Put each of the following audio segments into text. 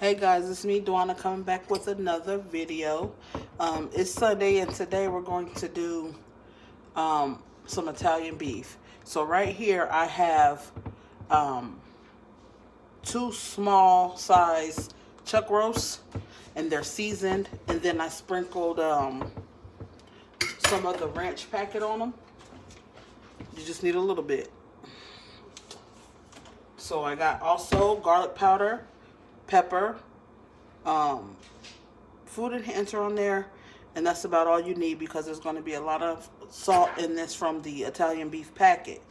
Hey guys, it's me, Dwana, coming back with another video. It's Sunday, and today we're going to do some Italian beef. So right here I have two small size chuck roasts, and they're seasoned. And then I sprinkled some of the ranch packet on them. You just need a little bit. So I got also garlic powder, pepper, food enhancer on there, and that's about all you need because there's going to be a lot of salt in this from the Italian beef packet.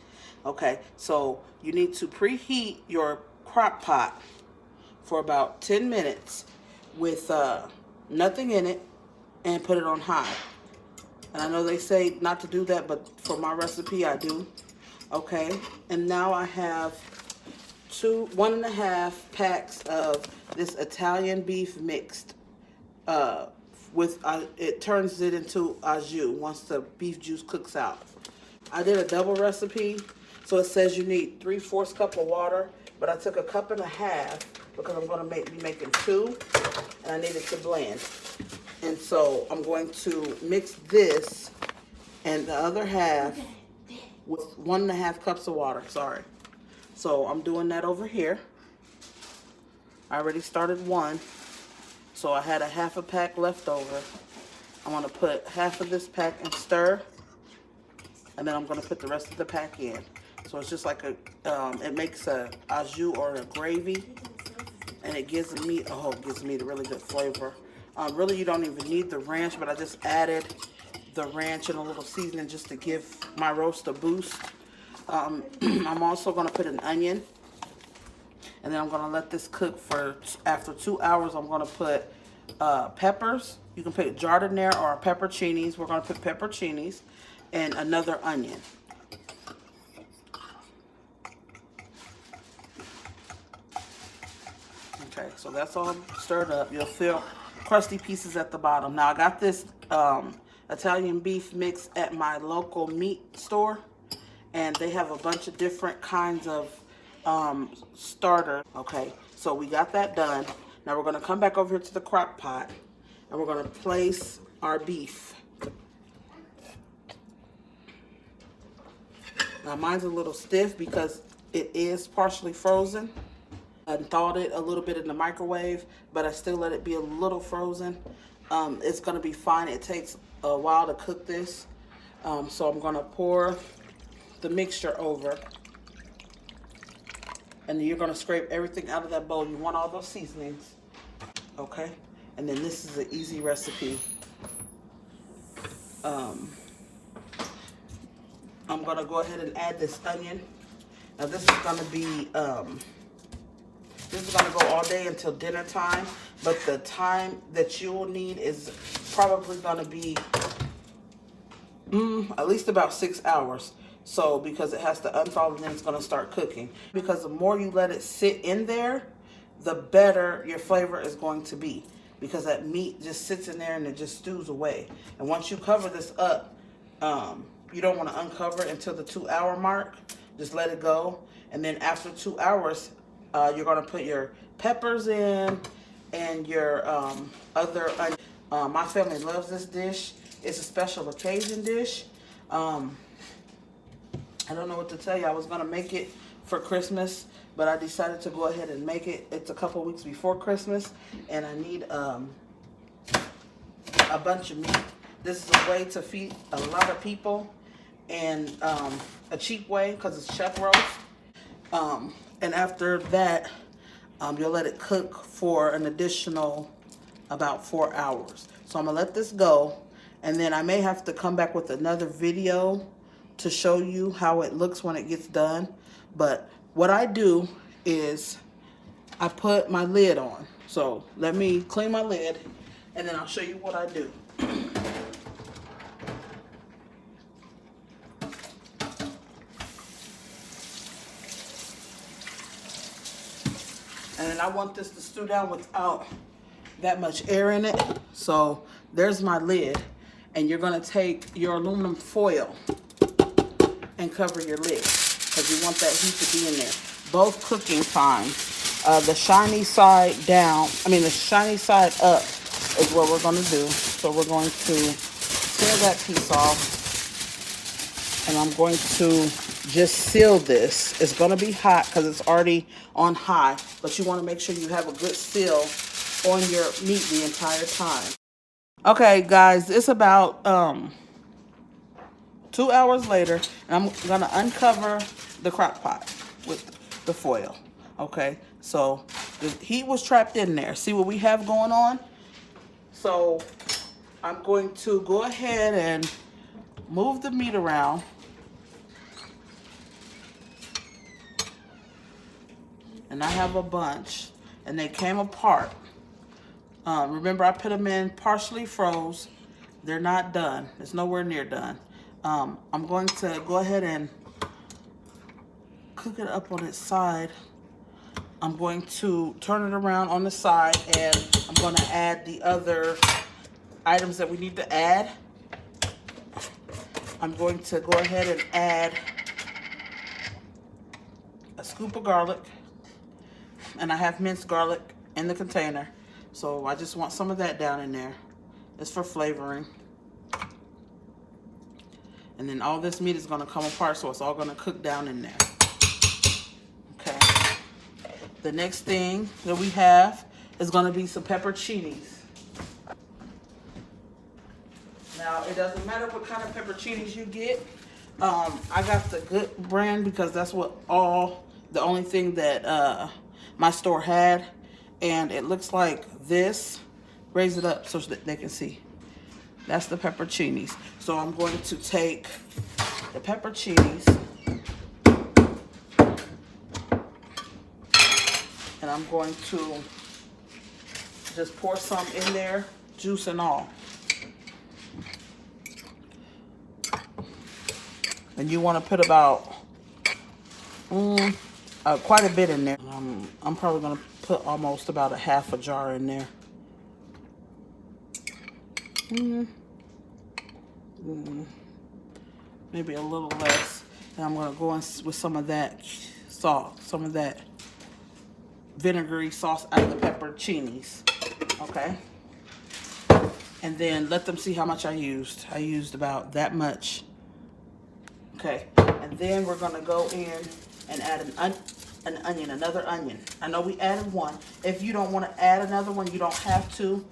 Okay, so you need to preheat your crock pot for about 10 minutes with nothing in it and put it on high. And I know they say not to do that, but for my recipe I do. Okay, and now I have 1.5 packs of this Italian beef mixed it turns it into au jus once the beef juice cooks out. I did a double recipe, so it says you need 3/4 cup of water, but I took 1.5 cups because I'm going to be making 2, and I need it to blend. And so I'm going to mix this and the other half with 1.5 cups of water. Sorry. So I'm doing that over here. I already started one, so I had 1/2 pack left over. I'm going to put half of this pack and stir, and then I'm going to put the rest of the pack in. So it's just like it makes a au jus or a gravy, and it gives the meat a really good flavor. Really, you don't even need the ranch, but I just added the ranch and a little seasoning just to give my roast a boost. I'm also going to put an onion, and then I'm going to let this cook for, after 2 hours, I'm going to put peppers. You can put giardiniera or pepperoncinis. We're going to put pepperoncinis and another onion. Okay, so that's all stirred up. You'll feel crusty pieces at the bottom. Now I got this Italian beef mix at my local meat store, and they have a bunch of different kinds of starter. Okay, so we got that done. Now we're going to come back over here to the crock pot, and we're going to place our beef. Now mine's a little stiff because it is partially frozen. I thawed it a little bit in the microwave, but I still let it be a little frozen. It's going to be fine. It takes a while to cook this. So I'm going to pour the mixture over, and then you're going to scrape everything out of that bowl. You want all those seasonings, okay? And then this is an easy recipe. I'm going to go ahead and add this onion. Now this is going to be this is going to go all day until dinner time, but the time that you will need is probably going to be at least about 6 hours. So because it has to unthaw, and then it's going to start cooking. Because the more you let it sit in there, the better your flavor is going to be. Because that meat just sits in there and it just stews away. And once you cover this up, you don't want to uncover it until the 2 hour mark. Just let it go. And then after 2 hours, you're going to put your peppers in and your other onions. My family loves this dish. It's a special occasion dish. I don't know what to tell you. I was going to make it for Christmas, but I decided to go ahead and make it. It's a couple weeks before Christmas, and I need a bunch of meat. This is a way to feed a lot of people, and a cheap way because it's chuck roast. And after that, you'll let it cook for an additional about 4 hours. So I'm going to let this go, and then I may have to come back with another video to show you how it looks when it gets done. But what I do is I put my lid on. So let me clean my lid, and then I'll show you what I do. And then I want this to stew down without that much air in it. So there's my lid, and you're gonna take your aluminum foil and cover your lid because you want that heat to be in there. Both cooking times The shiny side down, the shiny side up is what we're going to do. So we're going to tear that piece off. And I'm going to just seal this. It's going to be hot because it's already on high. But you want to make sure you have a good seal on your meat the entire time. Okay, guys, it's about 2 hours later. And I'm going to uncover the crock pot with the foil. Okay, so the heat was trapped in there. See what we have going on? So I'm going to go ahead and move the meat around. And I have a bunch, and they came apart. Remember, I put them in partially froze. They're not done. It's nowhere near done. I'm going to go ahead and cook it up on its side. I'm going to turn it around on the side, and I'm going to add the other items that we need to add. I'm going to go ahead and add a scoop of garlic. And I have minced garlic in the container. So I just want some of that down in there. It's for flavoring. And then all this meat is going to come apart, so it's all going to cook down in there. Okay. The next thing that we have is going to be some pepperoncinis. Now, it doesn't matter what kind of pepperoncinis you get. I got the good brand because that's what the only thing that my store had, and it looks like this. Raise it up so that they can see. That's the pepperoncinis. So I'm going to take the pepperoncinis and I'm going to just pour some in there, juice and all. And you want to put about quite a bit in there. I'm probably going to put almost about a half a jar in there. Maybe a little less. And I'm going to go in with some of that salt, some of that vinegary sauce out of the pepperoncinis. Okay. And then let them see how much I used. I used about that much. Okay. And then we're going to go in and add another onion. I know we added one. If you don't want to add another one, you don't have to.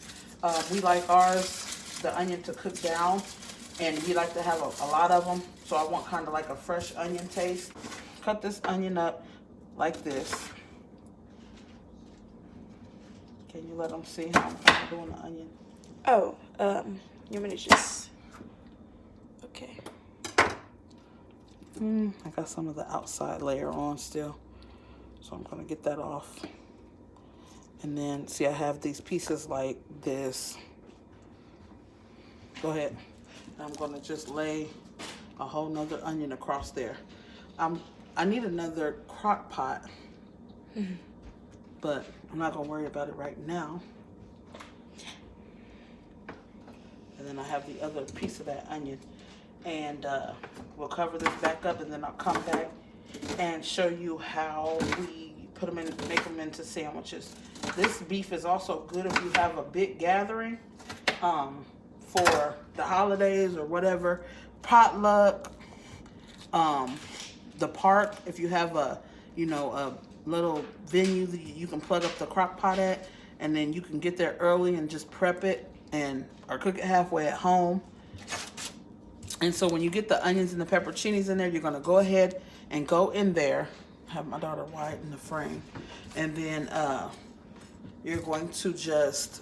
We like ours, the onion, to cook down, and we like to have a lot of them. So I want kind of like a fresh onion taste. Cut this onion up like this. Can you let them see how I'm doing the onion? Oh, you want me to just... Okay. I got some of the outside layer on still. So I'm going to get that off. And then, see, I have these pieces like this. Go ahead. And I'm going to just lay a whole nother onion across there. I need another crock pot. But I'm not going to worry about it right now. And then I have the other piece of that onion. And we'll cover this back up, and then I'll come back and show you how we put them in, make them into sandwiches. This beef is also good if you have a big gathering for the holidays or whatever, potluck, the park. If you have a little venue that you can plug up the crock pot at, and then you can get there early and just prep it or cook it halfway at home. And so when you get the onions and the pepperoncinis in there, you're going to go ahead and go in there. Have my daughter widen the frame. And then you're going to just,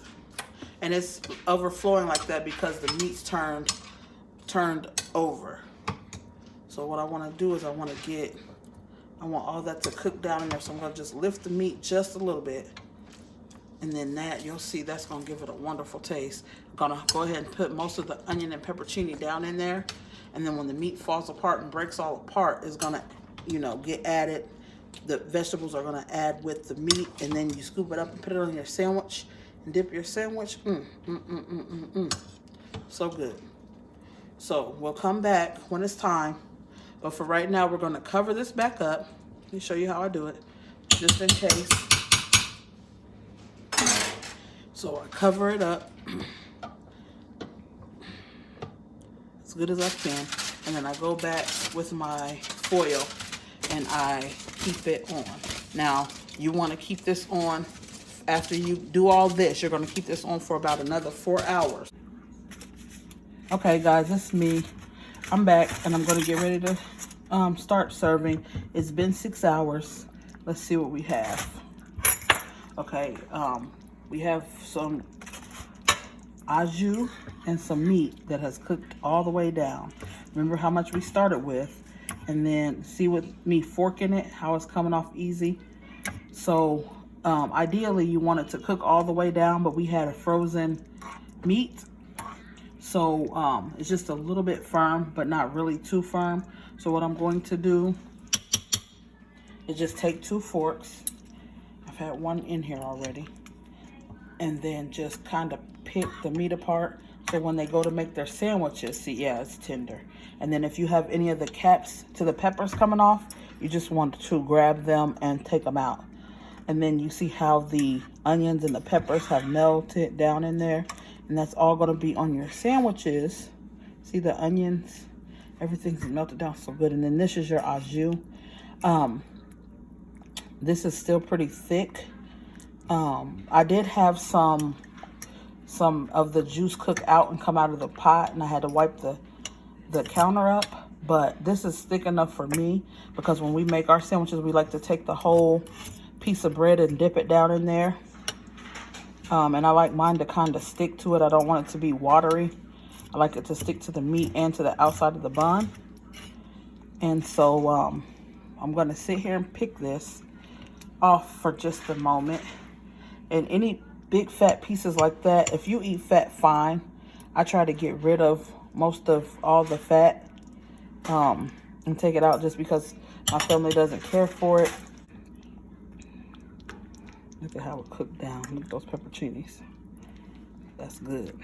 and it's overflowing like that because the meat's turned over. So what I want to do is I want all that to cook down in there. So I'm going to just lift the meat just a little bit. And then that, you'll see, that's going to give it a wonderful taste. I'm going to go ahead and put most of the onion and pepperoncini down in there. And then when the meat falls apart and breaks all apart, it's going to, get added. The vegetables are going to add with the meat. And then you scoop it up and put it on your sandwich and dip your sandwich. So good. So we'll come back when it's time. But for right now, we're going to cover this back up. Let me show you how I do it, just in case. So I cover it up as good as I can, and then I go back with my foil and I keep it on. Now, you want to keep this on after you do all this. You're going to keep this on for about another 4 hours. Okay, guys, it's me. I'm back, and I'm going to get ready to start serving. It's been 6 hours. Let's see what we have. Okay, we have some au jus and some meat that has cooked all the way down. Remember how much we started with, and then see with me forking it, how it's coming off easy. So ideally you want it to cook all the way down, but we had a frozen meat, so it's just a little bit firm, but not really too firm. So what I'm going to do is just take 2 forks. I've had one in here already, and then just kind of pick the meat apart, so when they go to make their sandwiches, see, yeah, it's tender. And then if you have any of the caps to the peppers coming off, you just want to grab them and take them out. And then you see how the onions and the peppers have melted down in there, and that's all going to be on your sandwiches. See the onions, everything's melted down so good. And then this is your au jus. This is still pretty thick. I did have some of the juice cook out and come out of the pot, and I had to wipe the counter up, but this is thick enough for me, because when we make our sandwiches, we like to take the whole piece of bread and dip it down in there. And I like mine to kind of stick to it. I don't want it to be watery. I like it to stick to the meat and to the outside of the bun. And so I'm going to sit here and pick this off for just a moment. And any big fat pieces like that, if you eat fat, fine. I try to get rid of most of all the fat and take it out, just because my family doesn't care for it. Look at how it cooked down. Look at those pepperoncinis. That's good.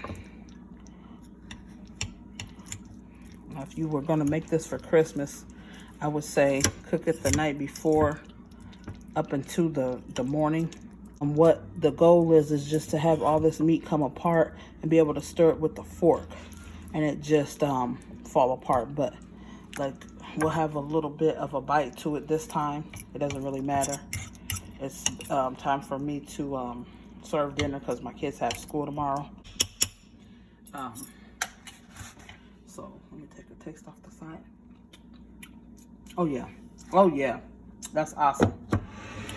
Now, if you were going to make this for Christmas, I would say cook it the night before up into the morning. And what the goal is just to have all this meat come apart and be able to stir it with the fork, and it just fall apart. But like, we'll have a little bit of a bite to it this time. It doesn't really matter. It's time for me to serve dinner, because my kids have school tomorrow. So let me take a taste off the side. Oh yeah, oh yeah, that's awesome.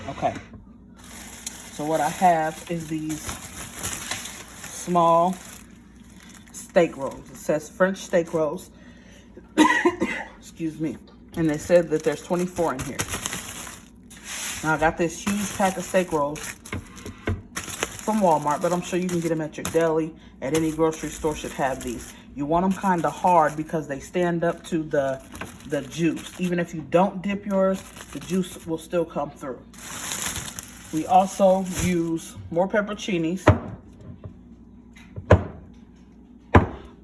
Okay, so what I have is these small steak rolls. It says French steak rolls. Excuse me. And they said that there's 24 in here. Now, I got this huge pack of steak rolls from Walmart, but I'm sure you can get them at your deli. At any grocery store should have these. You want them kind of hard, because they stand up to the juice. Even if you don't dip yours, the juice will still come through. We also use more pepperoncinis,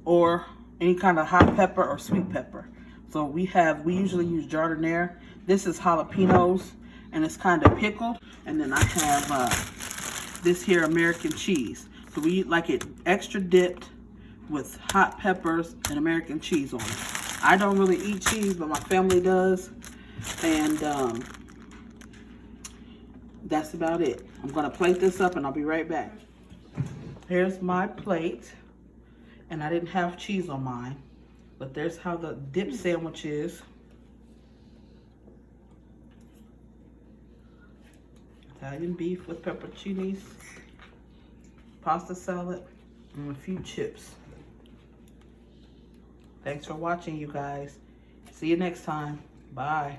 or any kind of hot pepper or sweet pepper. So we usually use jardiniere. This is jalapenos, and it's kind of pickled. And then I have this here American cheese. So we like it extra dipped with hot peppers and American cheese on it. I don't really eat cheese, but my family does. And that's about it. I'm gonna plate this up and I'll be right back. Here's my plate. And I didn't have cheese on mine, but there's how the dip sandwich is. Italian beef with pepperoncinis, pasta salad, and a few chips. Thanks for watching, you guys. See you next time. Bye.